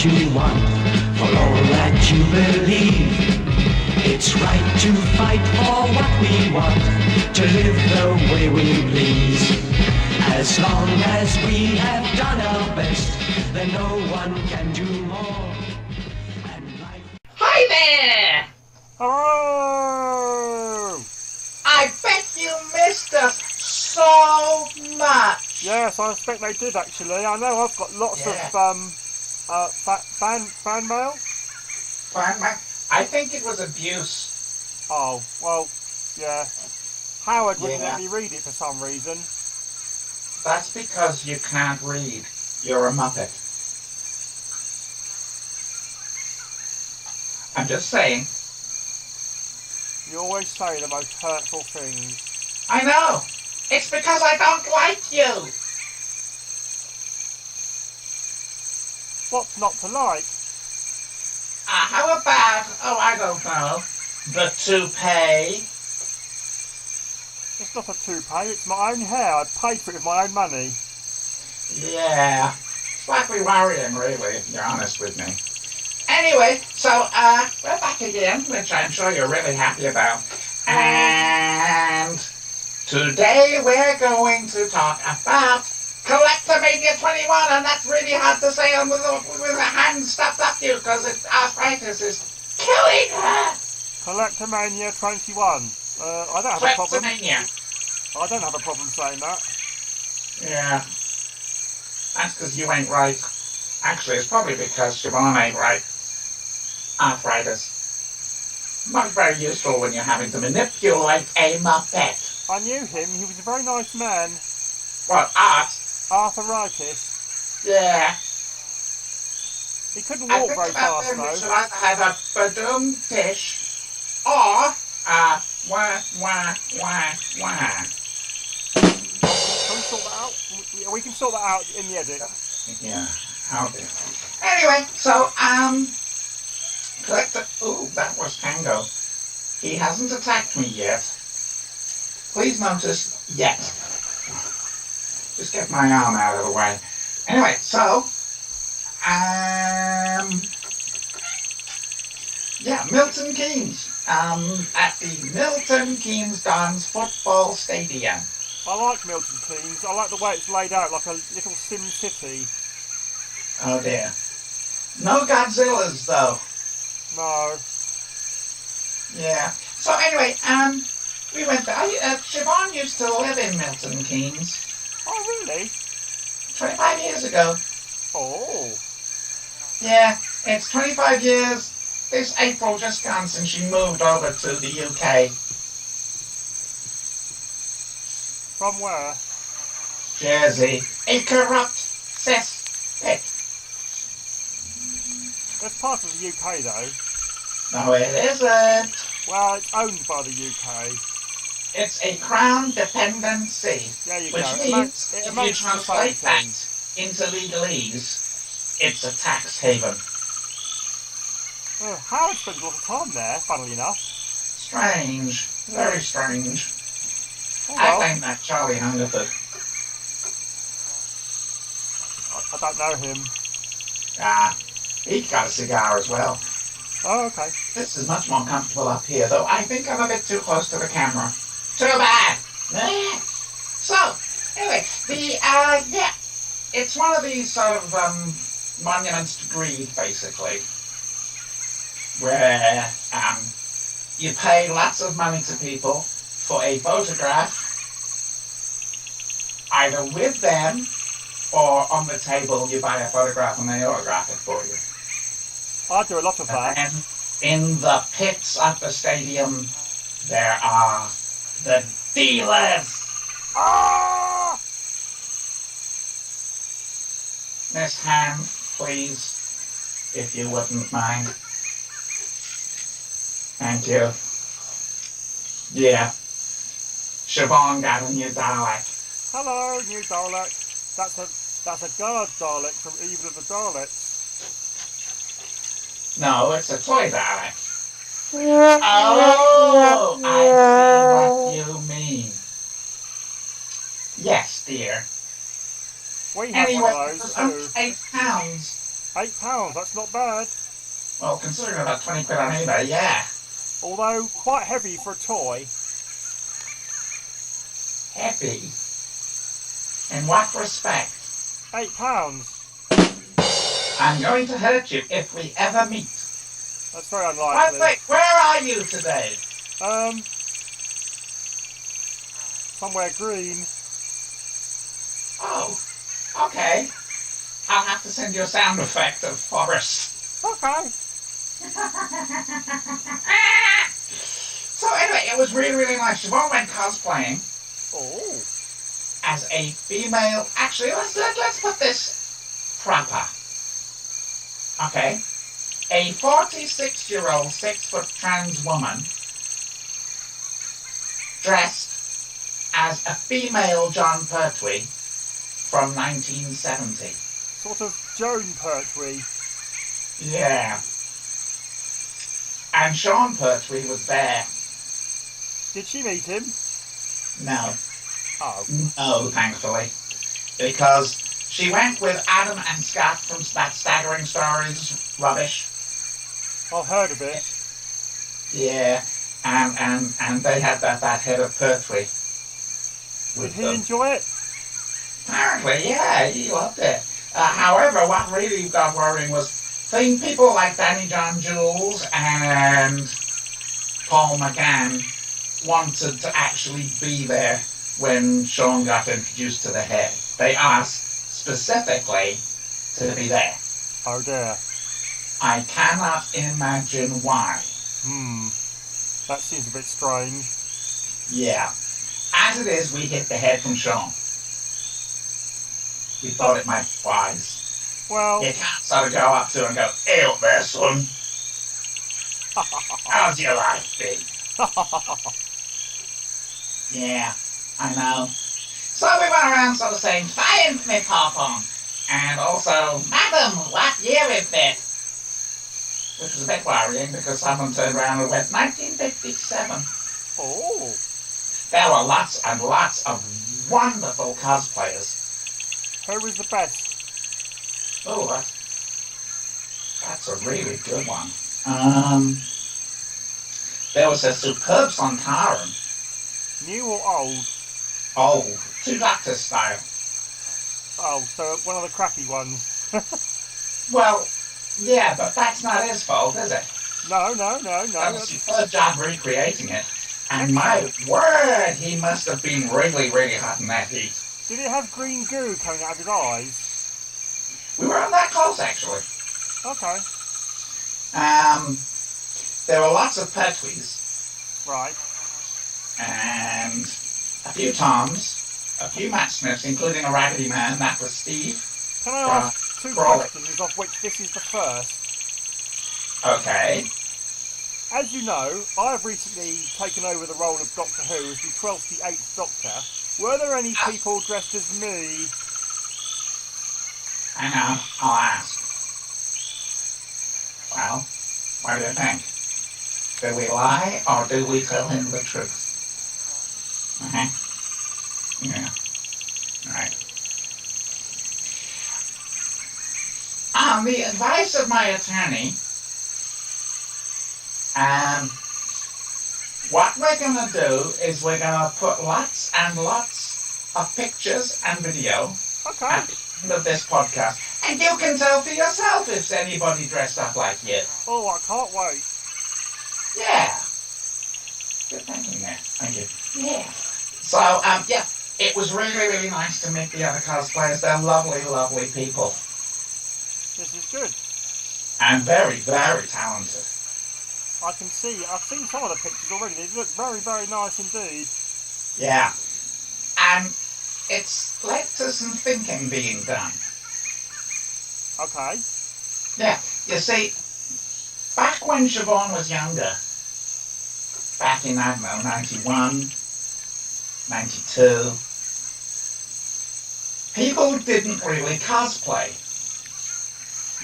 what you want, for all that you believe. It's right to fight for what we want, to live the way we please. As long as we have done our best, then no one can do more. And life... Hi there! Hello! I bet you missed us so much. Yes, I expect they did actually. I know I've got lots of fan mail. I think it was abuse. Oh, well, yeah. Howard wouldn't Yeah. let me read it for some reason. That's because you can't read. You're a Muppet. I'm just saying. You always say the most hurtful things. I know. It's because I don't like you. What's not to like? How about, I don't know, the toupee? It's not a toupee, it's my own hair. I paid for it with my own money. Yeah. Slightly worrying, really, if you're honest with me. Anyway, so, we're back again, which I'm sure you're really happy about. And today we're going to talk about Collectomania 21, and that's really hard to say with a hand stuffed up you, because arthritis is killing her. Collectomania 21. I don't have a problem. Collectomania. I don't have a problem saying that. Yeah. That's because you ain't right. Actually, it's probably because Siobhan ain't right. Arthritis. Not very useful when you're having to manipulate a Muppet. I knew him, he was a very nice man. What, art? Arthritis. Yeah. He couldn't walk very fast You should though. either have a badoom dish or a wah. Can we sort that out? We can sort that out in the edit. Yeah, how do? Anyway, so, Collector... Ooh, that was Tango. He hasn't attacked me yet. Please notice, yet. Just get my arm out of the way. Anyway, so... yeah, Milton Keynes. At the Milton Keynes Dons Football Stadium. I like Milton Keynes. I like the way it's laid out like a little Sim City. Oh dear. No Godzillas, though. No. Yeah. So anyway, we went there. Siobhan used to live in Milton Keynes Oh, really? 25 years ago. Oh. Yeah, it's 25 years. This April just gone since she moved over to the UK. From where? Jersey. A corrupt cesspit. It's part of the UK though. No, it isn't. Well, it's owned by the UK. It's a crown dependency. There you Which go. means, It if you makes the same translate that thing. into legalese, it's a tax haven. Howard spent a lot of time there, funnily enough. Strange. Very strange. Oh, I well, blame that Charlie Hungerford. I don't know him. He got a cigar as well. Oh, okay. This is much more comfortable up here, though I think I'm a bit too close to the camera. Too bad! So, anyway, it's one of these sort of, monuments to greed, basically. Where, you pay lots of money to people for a photograph, either with them, or on the table you buy a photograph and they autograph it for you. I do a lot of that. And in the pits at the stadium, there are the dealers. Ah! Miss Ham, please, if you wouldn't mind. Thank you. Yeah. Siobhan got a new Dalek. Hello, new Dalek. That's a guard Dalek from Evil of the Daleks. No, it's a toy Dalek. Oh, I see what you mean. Yes, dear. We have Anyway, one it of was those only too. £8. £8, that's not bad. Well, considering about 20 quid on eBay, yeah. Although, quite heavy for a toy. Heavy? In what respect? £8. I'm going to hurt you if we ever meet. That's very By unlikely. the way, where are you today? Somewhere green. Oh, okay. I'll have to send you a sound effect of forest. Okay. So anyway, it was really, really nice. Siobhan went cosplaying Oh. as a female. Actually, let's put this proper. Okay, a 46-year-old 6-foot trans woman dressed as a female John Pertwee from 1970. Sort of Joan Pertwee. Yeah. And Sean Pertwee was there. Did she meet him? No. Oh. No, thankfully. Because she went with Adam and Scott from that Staggering Stories rubbish. I've heard of it. Yeah. And they had that head of Pertwee. Did he enjoy it? Apparently, yeah, he loved it. However, what really got worrying was seeing people like Danny John Jules and Paul McGann wanted to actually be there when Sean got introduced to the head. They asked specifically to be there. Oh dear. I cannot imagine why. That seems a bit strange. Yeah. As it is, we hit the head from Sean. We thought it might be wise. Well, You can't sort of go up to and go, "Hey up there, son. How's your life been?" Yeah, I know. So we went around sort of saying, "Fine for me, Pop-on." And also, "Madam, what year is this?" Which was a bit worrying because someone turned around and went, 1957. oh. There were lots and lots of wonderful cosplayers. Who was the best? Oh, that's a really good one. There was a superb Sontaran. New or old? Oh, 2 Doctors style. Oh, so one of the crappy ones. Well, yeah, but that's not his fault, is it? No. That was a superb job recreating it. And my word, he must have been really, really hot in that heat. Did it have green goo coming out of his eyes? We weren't that close, actually. Okay. There were lots of Pertwees. Right. And a few Toms, a few Matt Smiths, including a Raggedy Man. That was Steve. Can I ask 2 Crawley. questions, of which this is the first? Okay. As you know, I have recently taken over the role of Doctor Who as the 12th, the 8th Doctor. Were there any people dressed as me? Hang on, I'll ask. Well, what do you think? Do we lie or do we tell him the truth? Yeah. Right. On the advice of my attorney, what we're going to do is we're going to put lots and lots of pictures and video Okay. at the end of this podcast. And you can tell for yourself if there's anybody dressed up like you. Oh, I can't wait. Yeah. Good thinking there. Thank you. Yeah. So, yeah, it was really, really nice to meet the other cosplayers. They're lovely, lovely people. This is good. And very, very talented. I can see. I've seen some of the pictures already. They look very, very nice indeed. Yeah. And it's led to some thinking being done. Okay. Yeah. You see, back when Siobhan was younger, back in, I don't know, 91, 92, people didn't really cosplay.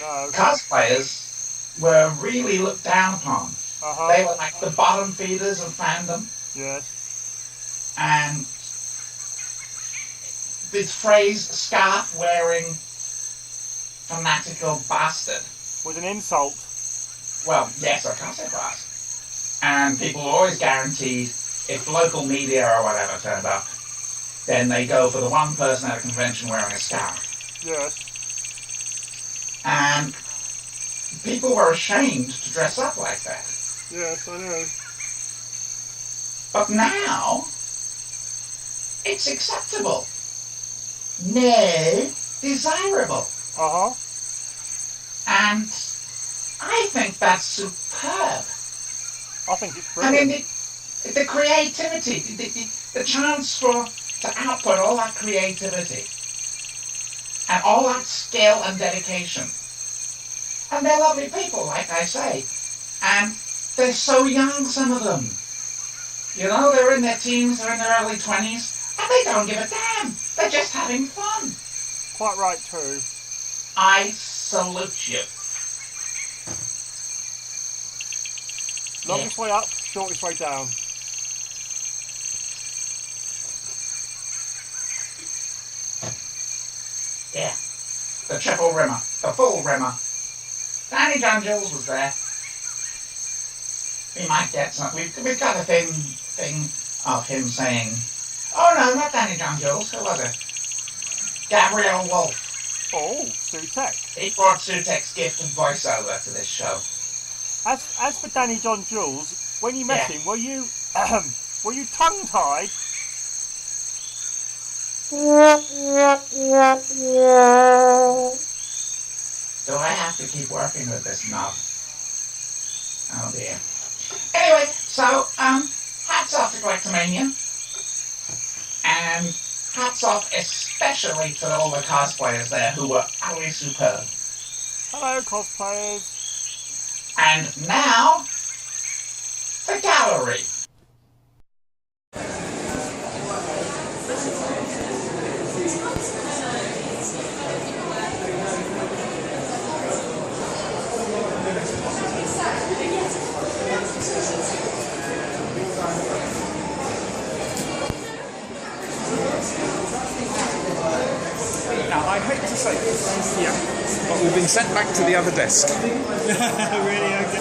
No. Cosplayers were really looked down upon. They were like the bottom feeders of fandom. Yes. And this phrase, scarf wearing fanatical bastard. Was an insult. Well, yes, of course it was. And people were always guaranteed, if local media or whatever turned up, then they go for the one person at a convention wearing a scarf. Yes. And people were ashamed to dress up like that. Yes, I know. But now, it's acceptable. Nay, desirable. Uh-huh. And I think that's superb. I think it's I brilliant. mean, the creativity, the chance to output all that creativity and all that skill and dedication. And they're lovely people, like I say. And they're so young, some of them. You know, they're in their teens, they're in their early 20s, and they don't give a damn. They're just having fun. Quite right, too. I salute you. Longest way up, shortest way down. Yeah. The triple rimmer. The full rimmer. Danny John Jules was there. We might get some. We've got a thing of him saying, oh no, not Danny John Jules. Who was it? Gabrielle Wolfe. Oh, Sutek. He brought Sutek's gift of voiceover to this show. As for Danny John Jules, when you met Yeah. him, were you tongue-tied? Do I have to keep working with this knob? Oh dear. Anyway, so, hats off to Collectomania. And hats off especially to all the cosplayers there who were utterly superb. Hello, cosplayers. And now, the gallery. Now, I hate to say this, but we've been sent back to the other desk. Really? Okay.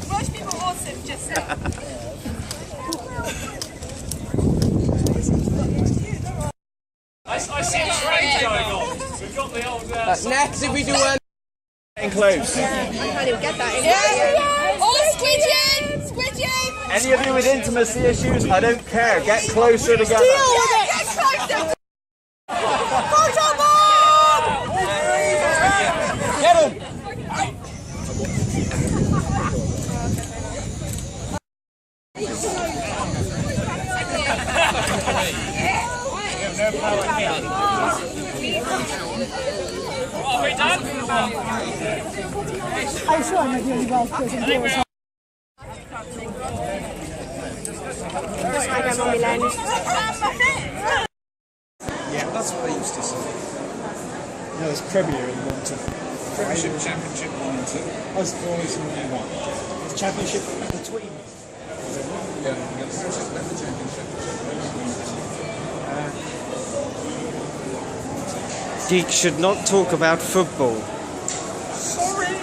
Most people also just said. I see a train going on. We've got the old... Next, if we do one. Getting close. I can't even get that in. Yeah. Oh, squidgy! Squidgy! Any of you with intimacy issues, I don't care. Get closer together. Get closer! Photo bomb! Get him! Are we done? I'm sure I'm not the only one person here. Yeah, that's what they used to say. No, it's Premier in 1-2. Premiership, Championship 1 and 2. Us boys in 1. It's Championship between. Yeah, you got the Premiership, then the Championship. Geeks should not talk about football. Sorry!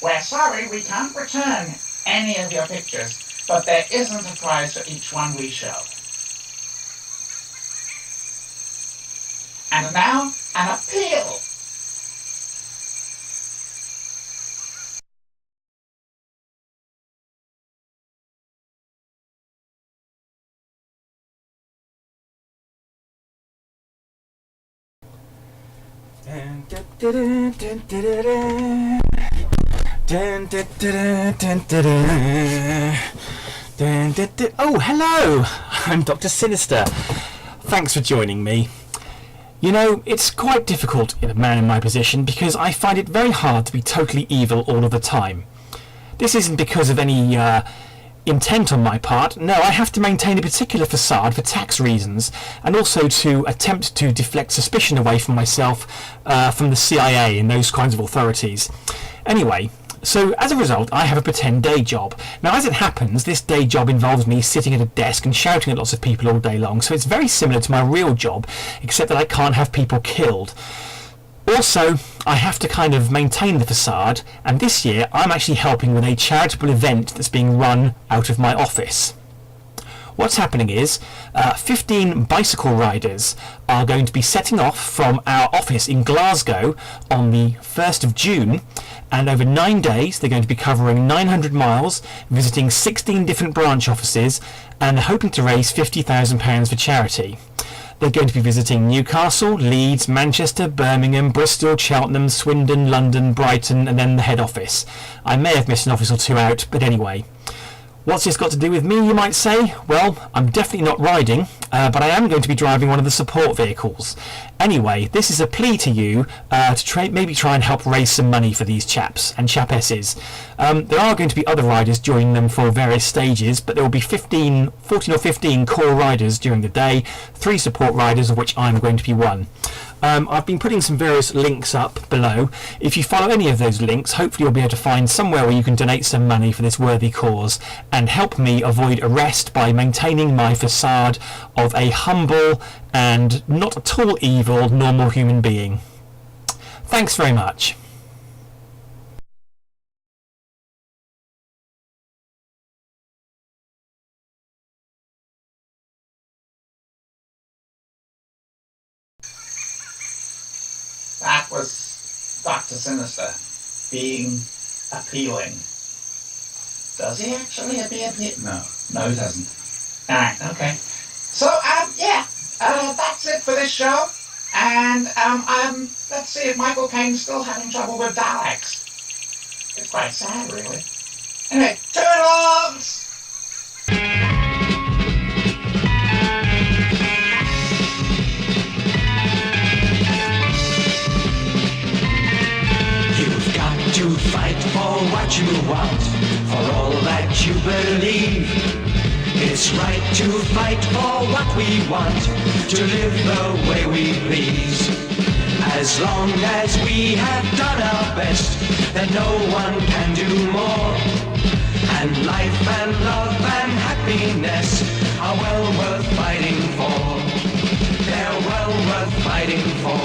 We're sorry we can't return any of your pictures, but there isn't a prize for each one we show. And now, an appeal. Oh, hello! I'm Dr. Sinister. Thanks for joining me. You know, it's quite difficult in a man in my position because I find it very hard to be totally evil all of the time. This isn't because of any intent on my part. No, I have to maintain a particular facade for tax reasons, and also to attempt to deflect suspicion away from myself from the CIA and those kinds of authorities. Anyway, so as a result, I have a pretend day job. Now, as it happens, this day job involves me sitting at a desk and shouting at lots of people all day long, so it's very similar to my real job, except that I can't have people killed. Also, I have to kind of maintain the facade, and this year I'm actually helping with a charitable event that's being run out of my office. What's happening is 15 bicycle riders are going to be setting off from our office in Glasgow on the 1st of June, and over 9 days they're going to be covering 900 miles, visiting 16 different branch offices, and hoping to raise £50,000 for charity. They're going to be visiting Newcastle, Leeds, Manchester, Birmingham, Bristol, Cheltenham, Swindon, London, Brighton, and then the head office. I may have missed an office or two out, but anyway. What's this got to do with me, you might say? Well, I'm definitely not riding, but I am going to be driving one of the support vehicles. Anyway, this is a plea to you to maybe try and help raise some money for these chaps and chapesses. There are going to be other riders joining them for various stages, but there will be 14 or 15 core riders during the day, 3 support riders, of which I'm going to be one. I've been putting some various links up below. If you follow any of those links, hopefully you'll be able to find somewhere where you can donate some money for this worthy cause and help me avoid arrest by maintaining my facade of a humble and not at all evil normal human being. Thanks very much. That was Dr. Sinister being appealing. Does he actually appeal? No, he doesn't. Alright, okay. So, that's it for this show. And, let's see if Michael Caine's still having trouble with Daleks. It's quite sad, really. Anyway, toodles! To fight for what you want, for all that you believe. It's right to fight for what we want, to live the way we please. As long as we have done our best, then no one can do more. And life and love and happiness are well worth fighting for. They're well worth fighting for.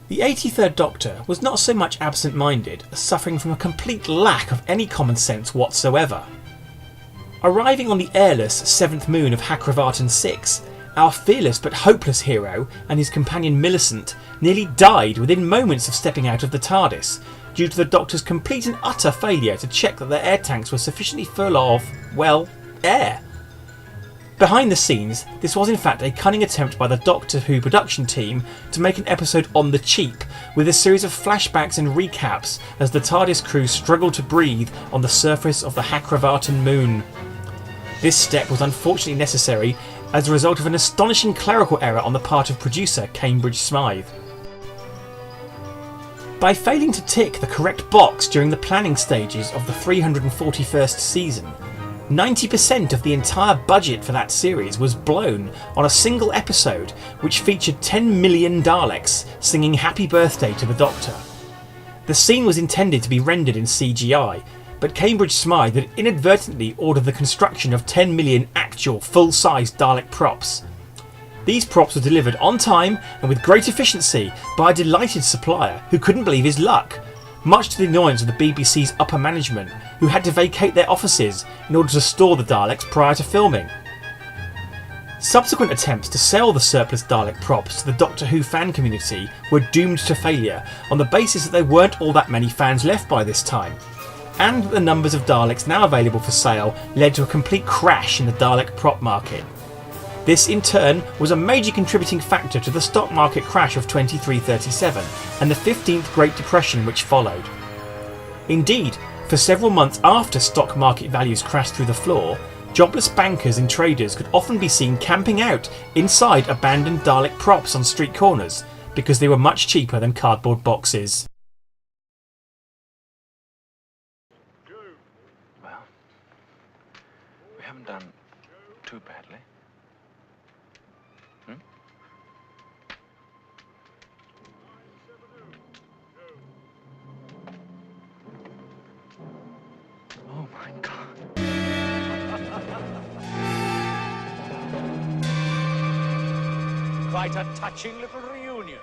The 83rd Doctor was not so much absent-minded as suffering from a complete lack of any common sense whatsoever. Arriving on the airless 7th moon of Hakravatin 6, our fearless but hopeless hero and his companion Millicent nearly died within moments of stepping out of the TARDIS, due to the Doctor's complete and utter failure to check that their air tanks were sufficiently full of, well, air. Behind the scenes, this was in fact a cunning attempt by the Doctor Who production team to make an episode on the cheap, with a series of flashbacks and recaps as the TARDIS crew struggled to breathe on the surface of the Hakravatin moon. This step was unfortunately necessary as a result of an astonishing clerical error on the part of producer Cambridge Smythe. By failing to tick the correct box during the planning stages of the 341st season, 90% of the entire budget for that series was blown on a single episode which featured 10 million Daleks singing Happy Birthday to the Doctor. The scene was intended to be rendered in CGI, but Cambridge Smythe had inadvertently ordered the construction of 10 million actual full-size Dalek props. These props were delivered on time and with great efficiency by a delighted supplier who couldn't believe his luck, much to the annoyance of the BBC's upper management, who had to vacate their offices in order to store the Daleks prior to filming. Subsequent attempts to sell the surplus Dalek props to the Doctor Who fan community were doomed to failure on the basis that there weren't all that many fans left by this time, and that the numbers of Daleks now available for sale led to a complete crash in the Dalek prop market. This in turn was a major contributing factor to the stock market crash of 2337 and the 15th Great Depression which followed. Indeed, for several months after stock market values crashed through the floor, jobless bankers and traders could often be seen camping out inside abandoned Dalek props on street corners because they were much cheaper than cardboard boxes. Well, we haven't done too badly. Oh my God. Quite a touching little reunion.